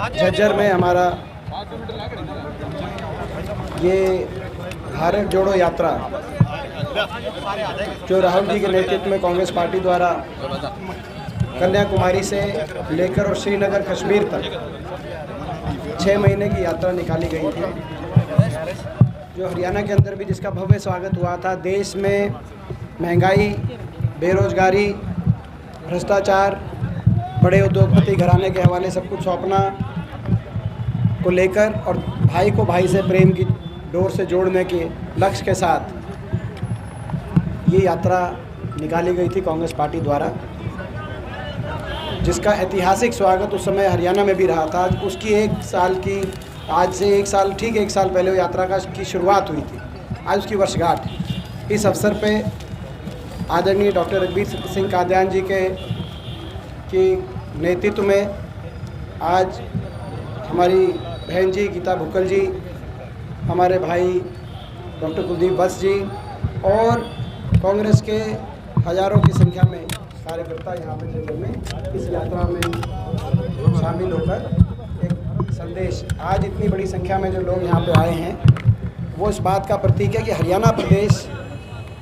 झज्जर में हमारा ये भारत जोड़ो यात्रा जो राहुल जी के नेतृत्व में कांग्रेस पार्टी द्वारा कन्याकुमारी से लेकर और श्रीनगर कश्मीर तक 6 महीने की यात्रा निकाली गई थी, जो हरियाणा के अंदर भी जिसका भव्य स्वागत हुआ था। देश में महंगाई, बेरोजगारी, भ्रष्टाचार, बड़े उद्योगपति घराने के हवाले सब कुछ सौंपना को लेकर और भाई को भाई से प्रेम की डोर से जोड़ने के लक्ष्य के साथ ये यात्रा निकाली गई थी कांग्रेस पार्टी द्वारा, जिसका ऐतिहासिक स्वागत उस समय हरियाणा में भी रहा था। उसकी आज से एक साल पहले वो यात्रा की शुरुआत हुई थी। आज उसकी वर्षगांठ। इस अवसर पे आदरणीय डॉक्टर रघुवीर सिंह कादियान जी के नेतृत्व में आज हमारी बहन जी गीता भुक्कल जी, हमारे भाई डॉक्टर कुलदीप वत्स जी और कांग्रेस के हज़ारों की संख्या में कार्यकर्ता यहाँ पे जगह में इस यात्रा में शामिल होकर एक संदेश, आज इतनी बड़ी संख्या में जो लोग यहाँ पे आए हैं वो इस बात का प्रतीक है कि हरियाणा प्रदेश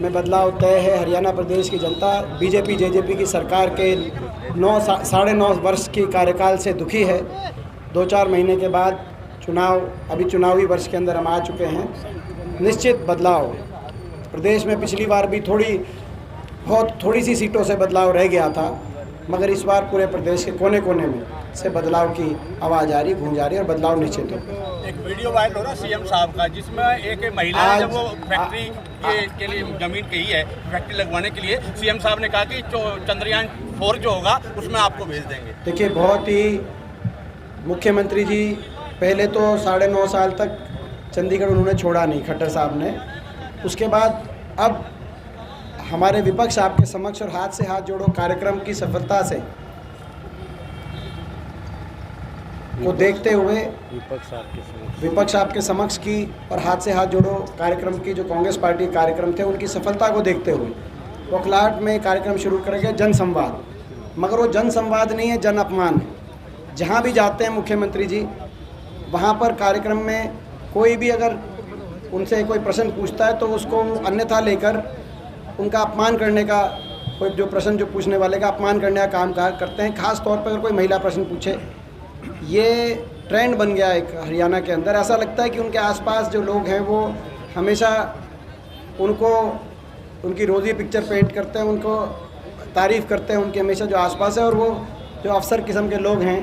में बदलाव तय है। हरियाणा प्रदेश की जनता बीजेपी जेजेपी की सरकार के 9.5 वर्ष की कार्यकाल से दुखी है। 2-4 महीने के बाद अभी चुनावी वर्ष के अंदर हम आ चुके हैं। निश्चित बदलाव प्रदेश में पिछली बार भी थोड़ी सी सीटों से बदलाव रह गया था, मगर इस बार पूरे प्रदेश के कोने कोने में से बदलाव की आवाज़ आ रही, गूंज आ रही और बदलाव निश्चित हो। एक वीडियो वायरल हो रहा सीएम साहब का, जिसमें एक महिला ने जब वो फैक्ट्री के लिए जमीन कही है फैक्ट्री लगवाने के लिए, सीएम साहब ने कहा कि चंद्रयान 4 जो होगा उसमें आपको भेज देंगे। देखिए, बहुत ही मुख्यमंत्री जी पहले तो 9.5 साल तक चंडीगढ़ उन्होंने छोड़ा नहीं, खट्टर साहब ने। उसके बाद अब हमारे विपक्ष आपके समक्ष और हाथ से हाथ जोड़ो कार्यक्रम की सफलता से को देखते हुए विपक्ष आपके समक्ष की और हाथ से हाथ जोड़ो कार्यक्रम की जो कांग्रेस पार्टी कार्यक्रम थे उनकी सफलता को देखते हुए कोखलाट में कार्यक्रम शुरू करेंगे जन संवाद, मगर वो जन संवाद नहीं है, जन अपमान है। जहाँ भी जाते हैं मुख्यमंत्री जी, वहाँ पर कार्यक्रम में कोई भी अगर उनसे कोई प्रश्न पूछता है तो उसको अन्यथा लेकर उनका अपमान करने का, कोई जो प्रश्न जो पूछने वाले का अपमान करने का काम करते हैं। ख़ास तौर पर अगर कोई महिला प्रश्न पूछे, ये ट्रेंड बन गया है हरियाणा के अंदर। ऐसा लगता है कि उनके आसपास जो लोग हैं वो हमेशा उनकी रोज़ी पिक्चर पेंट करते हैं, उनको तारीफ़ करते हैं उनके हमेशा जो आसपास है। और वो जो अफसर किस्म के लोग हैं,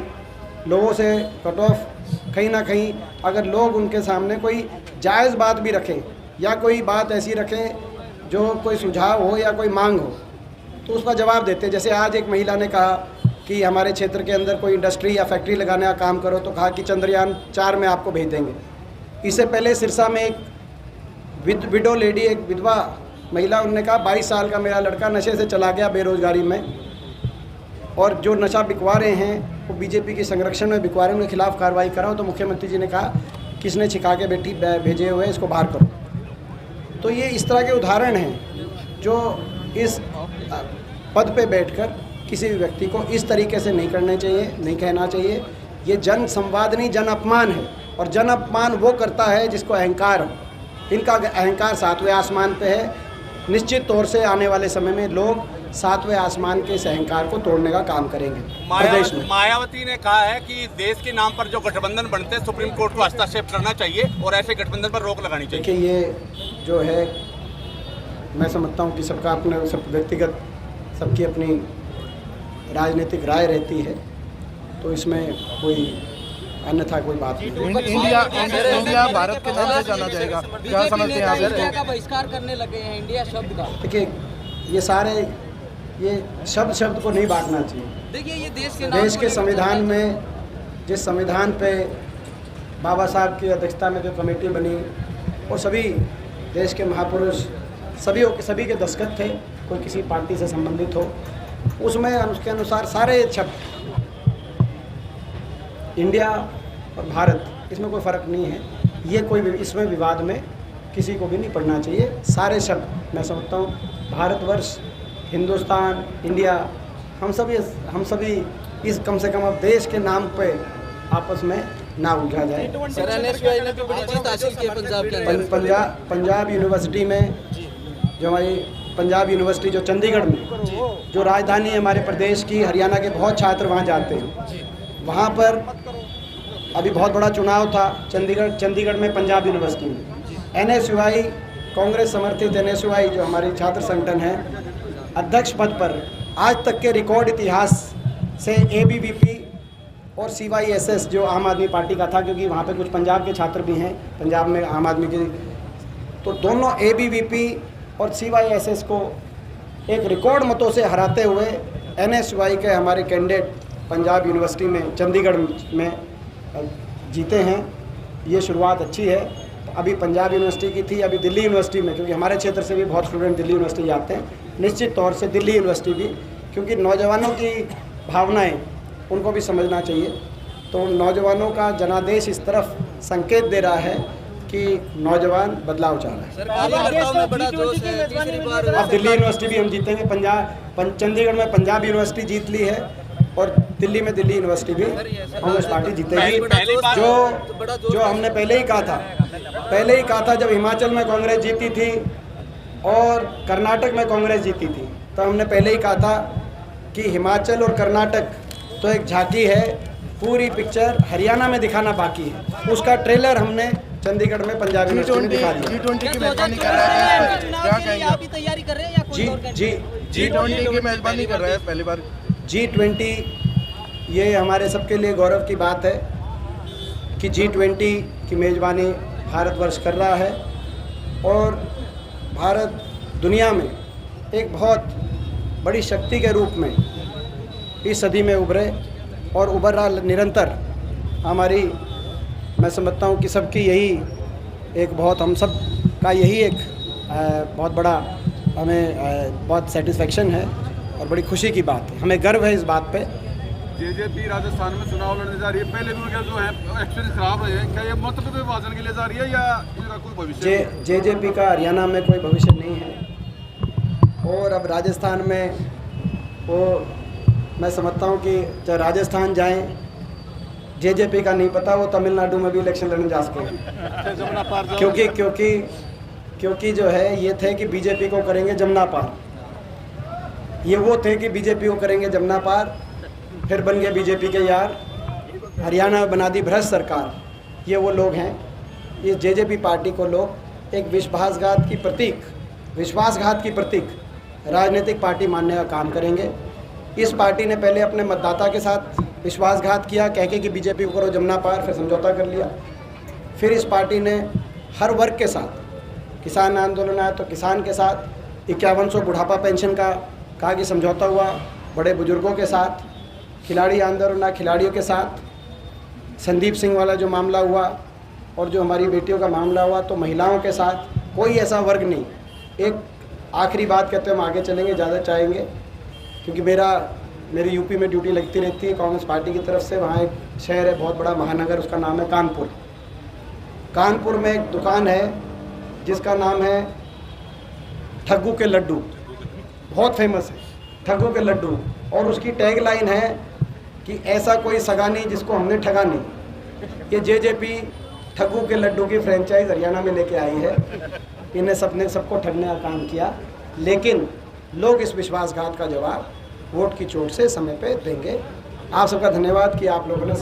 लोगों से कट ऑफ कहीं ना कहीं अगर लोग उनके सामने कोई जायज़ बात भी रखें या कोई बात ऐसी रखें जो कोई सुझाव हो या कोई मांग हो तो उसका जवाब देते। जैसे आज एक महिला ने कहा कि हमारे क्षेत्र के अंदर कोई इंडस्ट्री या फैक्ट्री लगाने का काम करो, तो कहा कि चंद्रयान 4 में आपको भेज देंगे। इससे पहले सिरसा में एक विडो लेडी, एक विधवा महिला, उन्होंने कहा 22 साल का मेरा लड़का नशे से चला गया बेरोजगारी में, और जो नशा बिकवा रहे हैं वो बीजेपी के संरक्षण में बिकवा रहे हैं, उनके खिलाफ कार्रवाई कराओ। तो मुख्यमंत्री जी ने कहा किसने छिका के बेटी भेजे हुए, इसको बाहर करो। तो ये इस तरह के उदाहरण हैं जो इस पद पे बैठकर किसी भी व्यक्ति को इस तरीके से नहीं करने चाहिए, नहीं कहना चाहिए। ये जन संवाद नहीं, जन अपमान है। और जन अपमान वो करता है जिसको अहंकार हो। इनका अहंकार 7वें आसमान पे है। निश्चित तौर से आने वाले समय में लोग 7वें आसमान के इस अहंकार को तोड़ने का काम करेंगे। प्रदेश में मायावती ने कहा है कि देश के नाम पर जो गठबंधन बनते हैं सुप्रीम कोर्ट को हस्तक्षेप करना चाहिए और ऐसे गठबंधन पर रोक लगानी चाहिए। देखिए, ये जो है मैं समझता हूँ कि सबका अपने सब व्यक्तिगत सबकी अपनी राजनीतिक राय रहती है, तो इसमें कोई अन्यथा कोई बात नहीं। इंडिया भारत के नाम से जाना जाएगा, क्या समझते हैं आप इसको? का बहिष्कार करने लगे हैं इंडिया शब्द का। देखिए, ये शब्द को नहीं बांटना चाहिए। देखिए, ये देश के संविधान में, जिस संविधान पे बाबा साहब की अध्यक्षता में जो कमेटी बनी और सभी देश के महापुरुष सभी के दस्तखत थे, कोई किसी पार्टी से संबंधित हो, उसमें उसके अनुसार सारे शब्द इंडिया और भारत इसमें कोई फ़र्क नहीं है। ये कोई इसमें विवाद में किसी को भी नहीं पढ़ना चाहिए। सारे शब्द मैं समझता हूँ भारतवर्ष, हिंदुस्तान, इंडिया, हम सभी इस कम से कम अब देश के नाम पे आपस में ना उलझा जाए। सर NSY ने भी बड़ी जीत हासिल की है पंजाब के अंदर। पंजाब यूनिवर्सिटी में जो हमारी पंजाब यूनिवर्सिटी जो चंडीगढ़ में जो राजधानी है हमारे प्रदेश की, हरियाणा के बहुत छात्र वहाँ जाते हैं। वहाँ पर अभी बहुत बड़ा चुनाव था चंडीगढ़ में पंजाब यूनिवर्सिटी में। NSY कांग्रेस समर्थित NSY जो हमारी छात्र संगठन है, अध्यक्ष पद पर आज तक के रिकॉर्ड इतिहास से ABVP और CYSS जो आम आदमी पार्टी का था, क्योंकि वहाँ पे कुछ पंजाब के छात्र भी हैं, पंजाब में आम आदमी के, तो दोनों ABVP और CYSS को एक रिकॉर्ड मतों से हराते हुए NSY के हमारे कैंडिडेट पंजाब यूनिवर्सिटी में चंडीगढ़ में जीते हैं। ये शुरुआत अच्छी है। अभी पंजाब यूनिवर्सिटी की थी, अभी दिल्ली यूनिवर्सिटी में, क्योंकि हमारे क्षेत्र से भी बहुत स्टूडेंट दिल्ली यूनिवर्सिटी जाते हैं, निश्चित तौर से दिल्ली यूनिवर्सिटी भी, क्योंकि नौजवानों की भावनाएं उनको भी समझना चाहिए। तो नौजवानों का जनादेश इस तरफ संकेत दे रहा है कि नौजवान बदलाव चाह रहा है। अब दिल्ली यूनिवर्सिटी भी हम जीतेंगे। चंडीगढ़ में पंजाब यूनिवर्सिटी जीत ली है और दिल्ली में दिल्ली यूनिवर्सिटी भी कांग्रेस पार्टी जीतेगी। जो हमने पहले ही कहा था जब हिमाचल में कांग्रेस जीती थी और कर्नाटक में कांग्रेस जीती थी, तो हमने पहले ही कहा था कि हिमाचल और कर्नाटक तो एक झांकी है, पूरी पिक्चर हरियाणा में दिखाना बाकी है। उसका ट्रेलर हमने चंडीगढ़ में पंजाब यूनिवर्सिटी में दिखा दिया। G20 की मेजबानी कर रहा है, क्या कहेंगे? आप भी तैयारी कर रहे हैं या कोई और G20 की मेजबानी कर रहा है पहली बार। G20 ये हमारे सबके लिए गौरव की बात है कि G20 की मेज़बानी भारतवर्ष कर रहा है और भारत दुनिया में एक बहुत बड़ी शक्ति के रूप में इस सदी में उभरे और उभर रहा निरंतर। हमारी, मैं समझता हूँ कि सबकी यही एक बहुत, हम सब का यही एक बहुत बड़ा हमें बहुत सेटिस्फेक्शन है और बड़ी खुशी की बात है, हमें गर्व है इस बात पे। जेजेपी राजस्थान में चुनाव लड़ने जा रही है, पहले उनके जो है एक्सपीरियंस खराब रहे हैं, क्या ये मतलब विभाजन के लिए जा रही है या इनका कोई भविष्य? जेजेपी का हरियाणा में कोई भविष्य नहीं है और अब राजस्थान में वो, मैं समझता हूँ कि जब राजस्थान जाएं, जेजेपी का नहीं पता वो तमिलनाडु में भी इलेक्शन लड़ने जा सके, क्योंकि जो है ये थे कि बीजेपी को करेंगे जमुना पार, ये वो थे कि बीजेपी को करेंगे जमुना पार, फिर बन गए बीजेपी के यार, हरियाणा में बना दी भ्रष्ट सरकार। ये वो लोग हैं, ये जेजेपी पार्टी को लोग एक विश्वासघात की प्रतीक राजनीतिक पार्टी मानने का काम करेंगे। इस पार्टी ने पहले अपने मतदाता के साथ विश्वासघात किया, कह के कि बीजेपी को करो जमुना पार, फिर समझौता कर लिया। फिर इस पार्टी ने हर वर्ग के साथ, किसान आंदोलन आया तो किसान के साथ, 5100 बुढ़ापा पेंशन का कहा कि समझौता हुआ, बड़े बुजुर्गों के साथ, खिलाड़ी आंदोलन आया खिलाड़ियों के साथ, संदीप सिंह वाला जो मामला हुआ और जो हमारी बेटियों का मामला हुआ तो महिलाओं के साथ, कोई ऐसा वर्ग नहीं। एक आखिरी बात कहते हम आगे चलेंगे, ज़्यादा चाहेंगे, क्योंकि मेरी यूपी में ड्यूटी लगती रहती है कांग्रेस पार्टी की तरफ से। वहाँ एक शहर है बहुत बड़ा महानगर, उसका नाम है कानपुर। कानपुर में एक दुकान है जिसका नाम है ठग्गू के लड्डू, बहुत फेमस है ठग्गू के लड्डू, और उसकी टैग लाइन है कि ऐसा कोई सगा नहीं जिसको हमने ठगा नहीं। ये जेजेपी ठग्गू के लड्डू की फ्रेंचाइज हरियाणा में लेके आई है। इन्हें सबको ठगने का काम किया, लेकिन लोग इस विश्वासघात का जवाब वोट की चोट से समय पे देंगे। आप सबका धन्यवाद कि आप लोगों ने